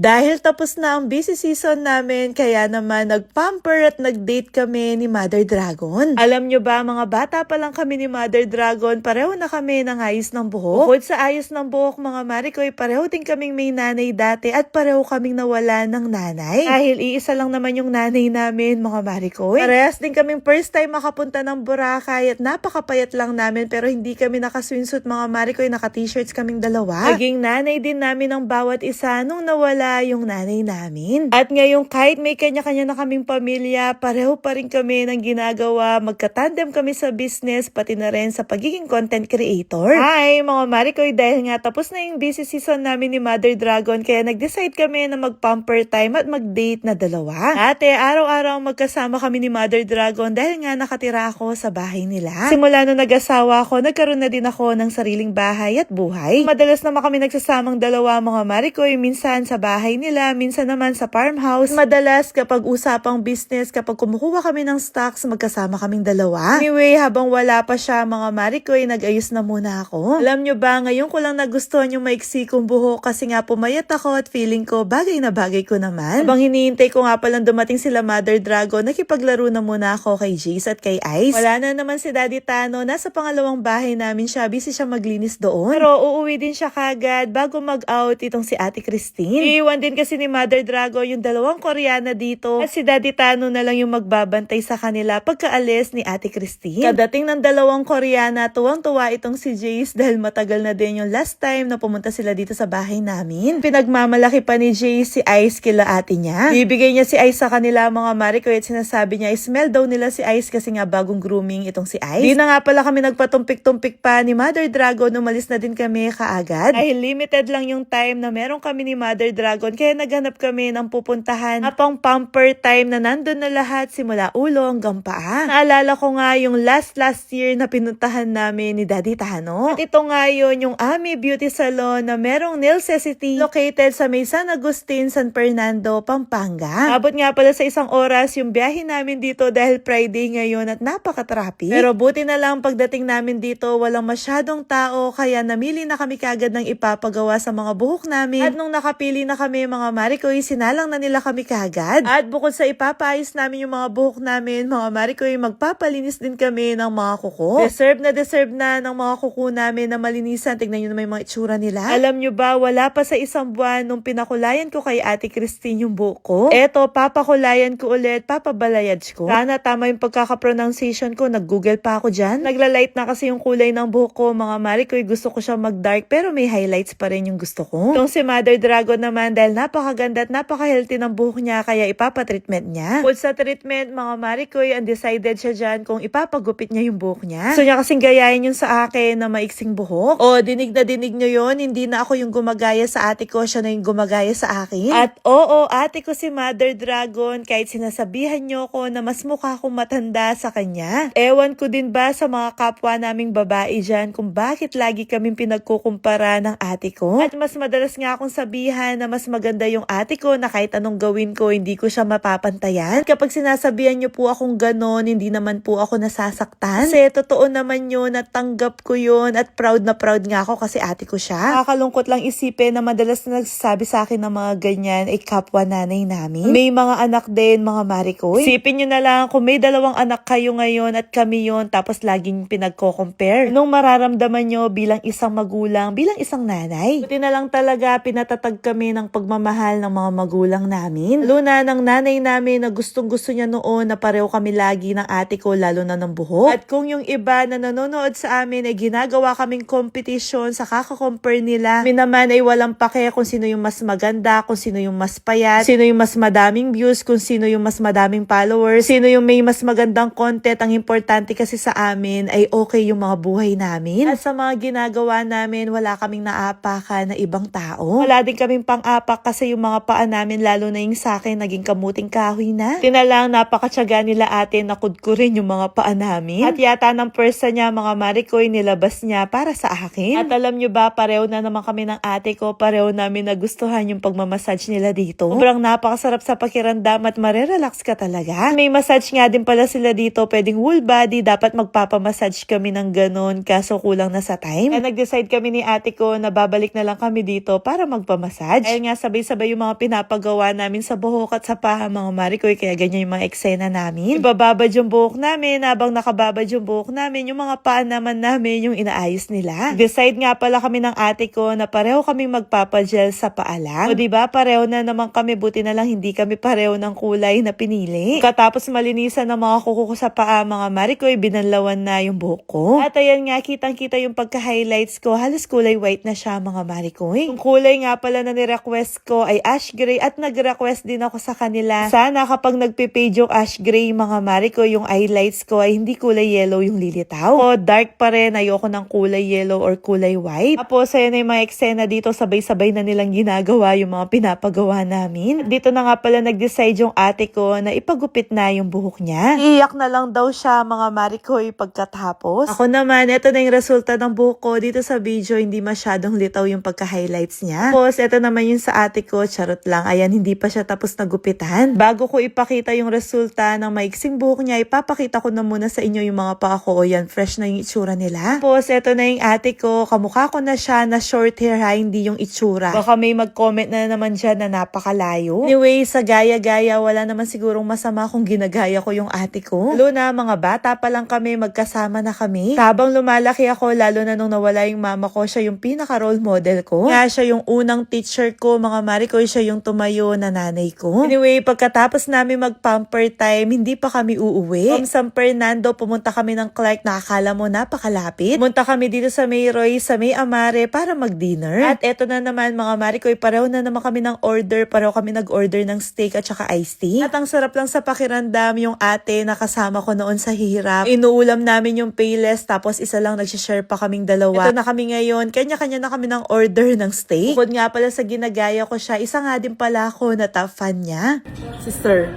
Dahil tapos na ang busy season namin, kaya naman nag-pamper at nag-date kami ni Mother Dragon. Alam nyo ba, mga bata pa lang kami ni Mother Dragon, pareho na kami ng ayos ng buhok. Bukod sa ayos ng buhok, mga Marikoy, pareho din kaming may nanay dati at pareho kaming nawala ng nanay. Dahil iisa lang naman yung nanay namin, mga Marikoy. Parehas din kaming first time makapunta ng Boracay at napakapayat lang namin pero hindi kami naka-swimsuit, mga Marikoy, naka-t-shirts kaming dalawa. Naging nanay din namin ng bawat isa nung nawala yung nanay namin. At ngayon, kahit may kanya-kanya na kaming pamilya, pareho pa rin kami ng ginagawa. Magkatandem kami sa business, pati na rin sa pagiging content creator. Hi, mga Marikoy, dahil nga tapos na yung busy season namin ni Mother Dragon, kaya nag-decide kami na mag-pamper time at mag-date na dalawa. Ate, araw-araw magkasama kami ni Mother Dragon dahil nga nakatira ako sa bahay nila. Simula nung nag-asawa ako, nagkaroon na din ako ng sariling bahay at buhay. Madalas naman kami nagsasamang dalawa, mga Marikoy, minsan sa bahay nila, minsan naman sa farmhouse. Madalas kapag usapang business, kapag kumukuha kami ng stocks, magkasama kaming dalawa. Anyway, habang wala pa siya, mga Marikoy, nag-ayos na muna ako. Alam nyo ba, ngayon ko lang nagustuhan yung maiksi kong buhok kasi nga pumayat ako at feeling ko bagay na bagay ko naman. Habang hinihintay ko nga palang dumating sila Mother Dragon, nakipaglaro na muna ako kay Jace at kay Ice. Wala na naman si Daddy Tano, nasa pangalawang bahay namin siya, busy siya maglinis doon. Pero uuwi din siya kagad bago mag-out itong si Ate Christine. Iiwan din kasi ni Mother Dragon yung dalawang Koreana dito at si Daddy Tano na lang yung magbabantay sa kanila pagkaalis ni Ate Christine. Kadating ng dalawang Koreana, tuwang-tuwa itong si Jace dahil matagal na din yung last time na pumunta sila dito sa bahay namin. Pinagmamalaki pa ni Jace si Ice kila ate niya. Ibigay niya si Ice sa kanila, mga Marikoy, at sinasabi niya, smell daw nila si Ice kasi nga bagong grooming itong si Ice. Di na nga pala kami nagpatumpik-tumpik pa ni Mother Dragon, umalis na din kami kaagad. Dahil limited lang yung time na meron kami ni Mother Dragon, kaya naghanap kami ng pupuntahan apang pamper time na nandun na lahat simula ulo hanggang paa. Naalala ko nga yung last year na pinuntahan namin ni Daddy Tano. At ito nga yun, yung Ami Beauty Salon na merong necessity located sa may San Agustin, San Fernando, Pampanga. Abot nga pala sa isang oras yung biyahe namin dito dahil Friday ngayon at napaka-traffic. Pero buti na lang pagdating namin dito, walang masyadong tao, kaya namili na kami kagad ng ipapagawa sa mga buhok namin. At nung nakapili na kami, mga Marikoy, sinalang na nila kami kagad. At bukod sa ipapaayos namin yung mga buhok namin, mga Marikoy, magpapalinis din kami ng mga kuko. Deserve na ng mga kuko namin na malinisan. Tignan nyo naman yung mga itsura nila. Alam nyo ba, wala pa sa isang buwan nung pinakulayan ko kay Ate Christine yung buhok ko. Eto, papakulayan ko ulit, papabalayage ko. Sana tama yung pagkakapronunciation ko, nag-google pa ako dyan. Naglalight na kasi yung kulay ng buhok ko, mga Marikoy, gusto ko siya mag-dark pero may highlights pa rin yung gusto ko. Itong si Mother Dragon naman, dahil napakaganda at napaka-healthy ng buhok niya, kaya ipapatreatment niya. Bukod sa treatment, mga Marikoy, undecided siya dyan kung ipapagupit niya yung buhok niya. So niya kasing gayahin yun sa akin na maiksing buhok. O, dinig na dinig nyo yun, hindi na ako yung gumagaya sa ate ko, siya na yung gumagaya sa akin. At oo, ate ko si Mother Dragon, kahit sinasabihan nyo ko na mas mukha akong matanda sa kanya. Ewan ko din ba sa mga kapwa naming babae dyan kung bakit lagi kaming pinagkukumpara ng ate ko. At mas madalas nga akong sabihan na mas maganda yung ate ko na kahit anong gawin ko, hindi ko siya mapapantayan. Kapag sinasabihan nyo po akong ganon, hindi naman po ako nasasaktan. Kasi totoo naman yun, natanggap ko yun at proud na proud nga ako kasi ate ko siya. Nakakalungkot lang isipin na madalas na nagsasabi sa akin ng mga ganyan ay kapwa nanay namin. May mga anak din, mga Marikoy. Isipin nyo na lang kung may dalawang anak kayo ngayon at kami yun, tapos laging pinagko-compare. Anong mararamdaman nyo bilang isang magulang, bilang isang nanay? Buti na lang talaga pinatatag kami ng pagmamahal ng mga magulang namin. Lalo na ng nanay namin na gustong-gusto niya noon na pareho kami lagi ng ate ko, lalo na ng buhok. At kung yung iba na nanonood sa amin ay ginagawa kaming competition sa kaka-compare nila, kami naman ay walang pake kung sino yung mas maganda, kung sino yung mas payat, sino yung mas madaming views, kung sino yung mas madaming followers, sino yung may mas magandang content. Ang importante kasi sa amin ay okay yung mga buhay namin. At sa mga ginagawa namin, wala kaming naapakan na ibang tao. Wala din kaming pang-apak kasi yung mga paa namin, lalo na yung sa akin, naging kamuting kahoy na. Tinalang napakatyaga nila ate na kudkurin yung mga paa namin. At yata ng pwersa niya, mga Marikoy, nilabas niya para sa akin. At alam nyo ba, pareho na naman kami ng ate ko, pareho namin nagustuhan yung pagmamassage nila dito. Sobrang napakasarap sa pakiramdam at marerelax ka talaga. May massage nga din pala sila dito, pwedeng whole body, dapat magpapamassage kami ng ganon, kaso kulang na sa time. Kaya nag-decide kami ni ate ko na babalik na lang kami dito para magpamassage. Ayun nga nga sabay-sabay yung mga pinapagawa namin sa buhok at sa paha mga Marikoy, kaya ganyan yung mga eksena namin. Ibababad yung buhok namin, habang nakababad yung buhok namin, yung mga paa naman namin yung inaayos nila. Decide nga pala kami ng ate ko na pareho kaming magpapagel sa paa lang. O diba, pareho na naman kami, buti na lang hindi kami pareho ng kulay na pinili. Katapos malinisan ng mga kuko ko sa paa mga Marikoy, binanlawan na yung buhok ko. At ayan nga, kitang-kita yung pagka-highlights ko, halos kulay white na siya mga Marikoy. Yung kulay nga pala na ni-request ko ay ash gray at nag-request din ako sa kanila. Sana kapag nagpe-page yung ash gray mga Marikoy, yung highlights ko ay hindi kulay yellow yung lilitaw. O dark pa rin, ayoko ng kulay yellow or kulay white. Tapos ayan na yung mga eksena dito, sabay-sabay na nilang ginagawa yung mga pinapagawa namin. Dito na nga pala nag-decide yung ate ko na ipagupit na yung buhok niya. Iiyak na lang daw siya mga Marikoy pagkatapos. Ako naman, ito na yung resulta ng buhok ko. Dito sa video, hindi masyadong litaw yung pagka-highlights niya. Tapos, ito naman yung sa ate ko. Charot lang. Ayan, hindi pa siya tapos nagupitan. Bago ko ipakita yung resulta ng maiksing buhok niya, ipapakita ko na muna sa inyo yung mga paa ko. O yan, fresh na yung itsura nila. Tapos, ito na yung ate ko. Kamukha ko na siya na short hair ha, hindi yung itsura. Baka may mag-comment na naman dyan na napakalayo. Anyway, sa gaya-gaya, wala naman sigurong masama kung ginagaya ko yung ate ko. Lalo na, mga bata pa lang kami, magkasama na kami. Habang lumalaki ako, lalo na nung nawala yung mama ko, siya yung pinaka-role model ko. Nga siya yung unang teacher ko, mga Marikoy, siya yung tumayo na nanay ko. Anyway, pagkatapos namin mag-pamper time, hindi pa kami uuwi. From San Fernando, pumunta kami ng Clark, nakakala mo napakalapit. Pumunta kami dito sa Mayroy, sa May Amare, para mag-dinner. At eto na naman, mga Marikoy, pareho na naman kami ng order, pareho kami nag-order ng steak at saka iced tea. At ang sarap lang sa pakiramdam, yung ate na kasama ko noon sa hirap. Inuulam namin yung payless, tapos isa lang nagsishare pa kaming dalawa. Ito na kami ngayon, kanya-kanya na kami ng order ng steak. Bukod nga pala sa ginagaya ko siya, isa nga din pala ako na top fan niya. Sister,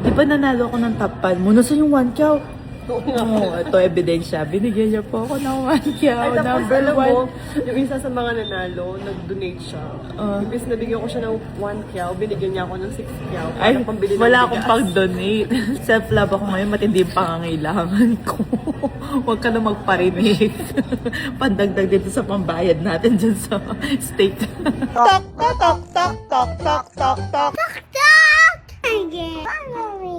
di ba nanalo ako ng top fan mo? Nasa yung 1 cow? Oo, ito ebidensya. Binigyan niya po ako ng 1 cow. Ay, tapos Number alam 1. mo, yung isa sa mga nanalo, nag-donate siya. Ibig nabigyan ko siya ng 1 kyaw, binigyan niya ako ng 6 kyaw. Ay, Para pambili ng wala bigas. akong pang-donate. Self-love ako ngayon, matindi yung pangangailangan ko. Huwag ka na magparinig. Pandagdag dito sa pambayad natin dyan sa steak. Tok, tok, tok, tok, tok, tok, tok, tok. Again.